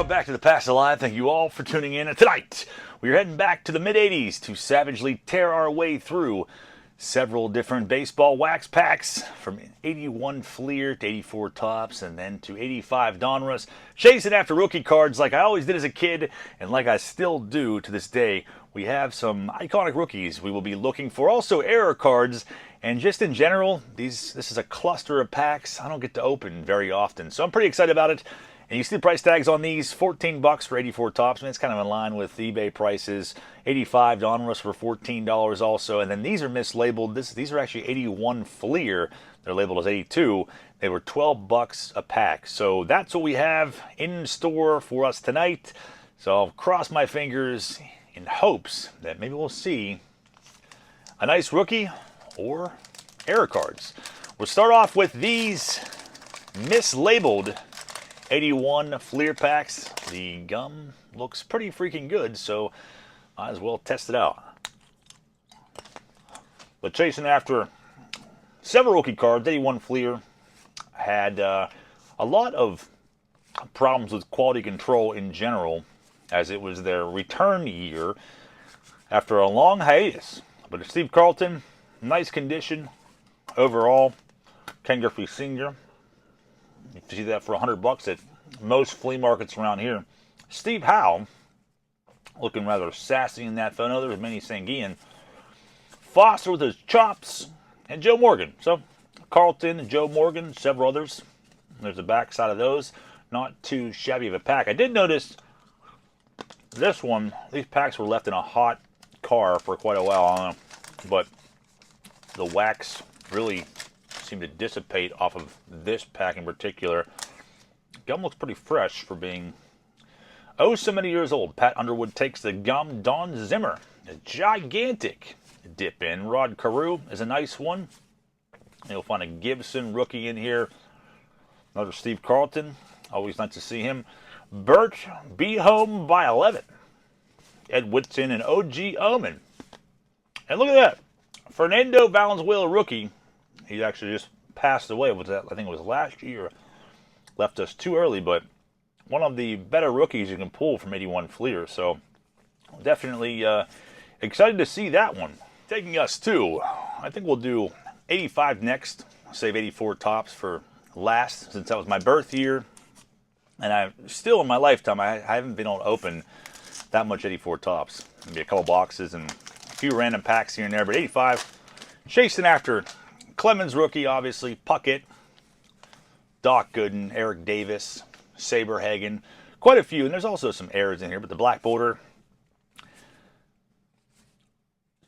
welcome back to the Pass Alive. Thank you all for tuning in. And tonight, we're heading back to the mid-'80s to savagely tear our way through several different baseball wax packs from 81 Fleer to 84 Tops and then to 85 Donruss. Chasing after rookie cards like I always did as a kid and like I still do to this day. We have some iconic rookies we will be looking for. Also error cards. And just in general, this is a cluster of packs I don't get to open very often. So I'm pretty excited about it. And you see the price tags on these, $14 for 84 Tops. I mean, it's kind of in line with eBay prices. 85 Donruss for $14 also. And then these are mislabeled. These are actually 81 Fleer. They're labeled as 82. They were $12 a pack. So that's what we have in store for us tonight. So I'll cross my fingers in hopes that maybe we'll see a nice rookie or error cards. We'll start off with these mislabeled 81 Fleer packs. The gum looks pretty freaking good, so might as well test it out. But chasing after several rookie cards, 81 Fleer had a lot of problems with quality control in general, as it was their return year after a long hiatus. But Steve Carlton, nice condition overall. Ken Griffey Sr., you can see that for $100 at most flea markets around here. Steve Howe, looking rather sassy in that photo. There's Manny Sanguian. Foster with his chops, and Joe Morgan. So Carlton, Joe Morgan, several others. There's the back side of those. Not too shabby of a pack. I did notice this one, these packs were left in a hot car for quite a while. I don't know, but the wax really seemed to dissipate off of this pack in particular. Gum looks pretty fresh for being oh so many years old. Pat Underwood takes the gum. Don Zimmer, a gigantic dip in. Rod Carew is a nice one. You'll find a Gibson rookie in here. Another Steve Carlton, always nice to see him. Burt, be home by 11. Ed Whitson and O.G. Omen. And look at that. Fernando Valenzuela rookie. He actually just passed away. Was that? I think it was last year. Left us too early, but one of the better rookies you can pull from 81 Fleer. So definitely excited to see that one. Taking us to, I think we'll do 85 next. Save 84 Tops for last, since that was my birth year. And I still in my lifetime, I haven't been able to open that much 84 Tops. Maybe a couple boxes and a few random packs here and there. But 85, chasing after Clemens rookie, obviously. Puckett, Doc Gooden, Eric Davis, Saberhagen. Quite a few. And there's also some errors in here. But the black border.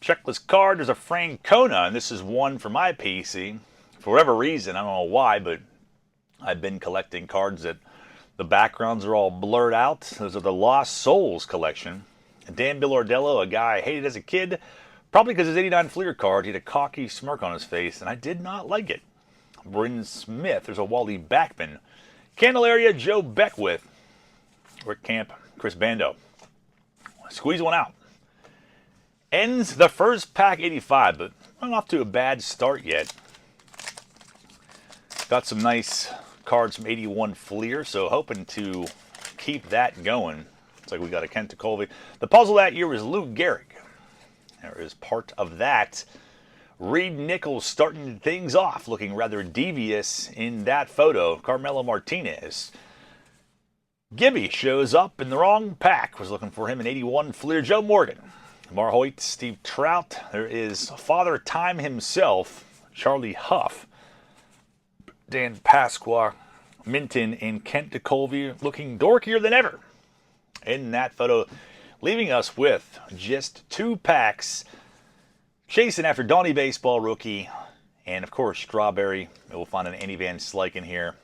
Checklist card. There's a Francona. And this is one for my PC. For whatever reason, I don't know why, but I've been collecting cards that the backgrounds are all blurred out. Those are the Lost Souls collection. Dan Billardello, a guy I hated as a kid, probably because his 89 Fleer card, he had a cocky smirk on his face, and I did not like it. Bryn Smith, there's a Wally Backman. Candelaria, Joe Beckwith. Rick Camp, Chris Bando. Squeeze one out. Ends the first pack 85, but not off to a bad start yet. Got some nice cards from 81 Fleer, so hoping to keep that going. Looks like we got a Kent Colby. The puzzle that year was Lou Gehrig. There is part of that. Reed Nichols starting things off, looking rather devious in that photo. Carmelo Martinez. Gibby shows up in the wrong pack. Was looking for him in 81 Fleer. Joe Morgan. Mar Hoyt, Steve Trout. There is Father Time himself, Charlie Huff. Dan Pasqua, Minton, and Kent DeColvey looking dorkier than ever in that photo, leaving us with just two packs, chasing after Donnie Baseball rookie, and of course Strawberry. We'll find an Andy Van Slyke in here.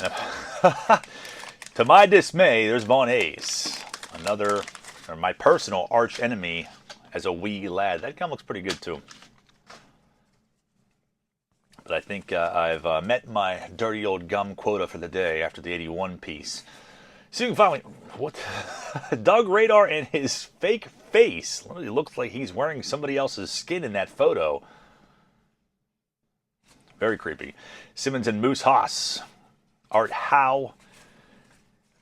To my dismay, there's Von Hayes, another, or my personal arch enemy as a wee lad. That gum looks pretty good too. But I think I've met my dirty old gum quota for the day after the 81 piece. So you can finally, what? Doug Radar and his fake face. Literally looks like he's wearing somebody else's skin in that photo. Very creepy. Simmons and Moose Haas. Art Howe.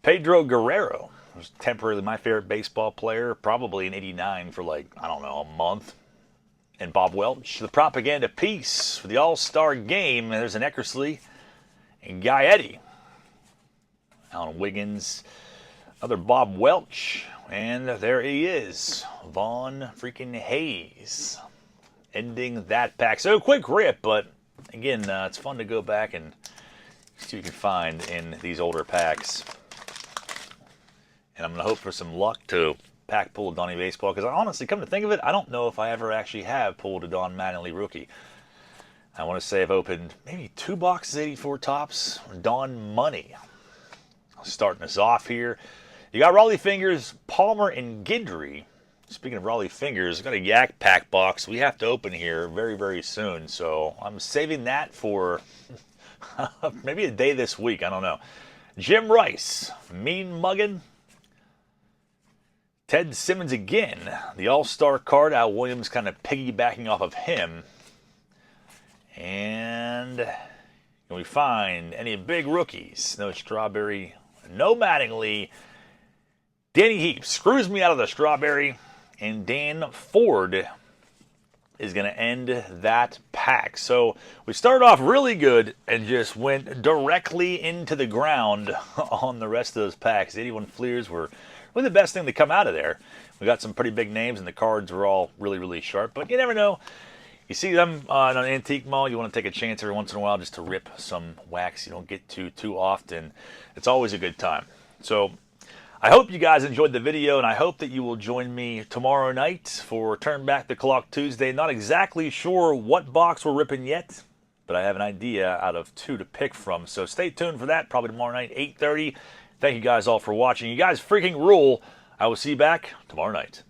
Pedro Guerrero was temporarily my favorite baseball player, probably in '89 for like, I don't know, a month. And Bob Welch, the propaganda piece for the All-Star game. And there's an Eckersley and Guy Eddy. Alan Wiggins, another Bob Welch, and there he is, Vaughn freaking Hayes, ending that pack. So quick rip, but again, it's fun to go back and see what you can find in these older packs. And I'm going to hope for some luck to pack pull a Donnie Baseball, because I honestly, come to think of it, I don't know if I ever actually have pulled a Don Mattingly rookie. I want to say I've opened maybe 2 boxes, 84 tops, Don Money. Starting us off here, you got Raleigh Fingers, Palmer, and Guidry. Speaking of Raleigh Fingers, I've got a Yak pack box we have to open here very, very soon, so I'm saving that for maybe a day this week, I don't know. Jim Rice, Mean Muggin', Ted Simmons again, the All-Star card. Al Williams kind of piggybacking off of him. And can we find any big rookies? No Strawberry, no Mattingly. Danny Heap screws me out of the Strawberry. And Dan Ford is going to end that pack. So we started off really good and just went directly into the ground on the rest of those packs. 81 Fleers were really the best thing to come out of there. We got some pretty big names, and the cards were all really, really sharp. But you never know. You see them on an antique mall, you want to take a chance every once in a while just to rip some wax you don't get to too often. It's always a good time. So I hope you guys enjoyed the video, and I hope that you will join me tomorrow night for Turn Back the Clock Tuesday. Not exactly sure what box we're ripping yet, but I have an idea out of 2 to pick from. So stay tuned for that, probably tomorrow night, 8:30. Thank you guys all for watching. You guys freaking rule. I will see you back tomorrow night.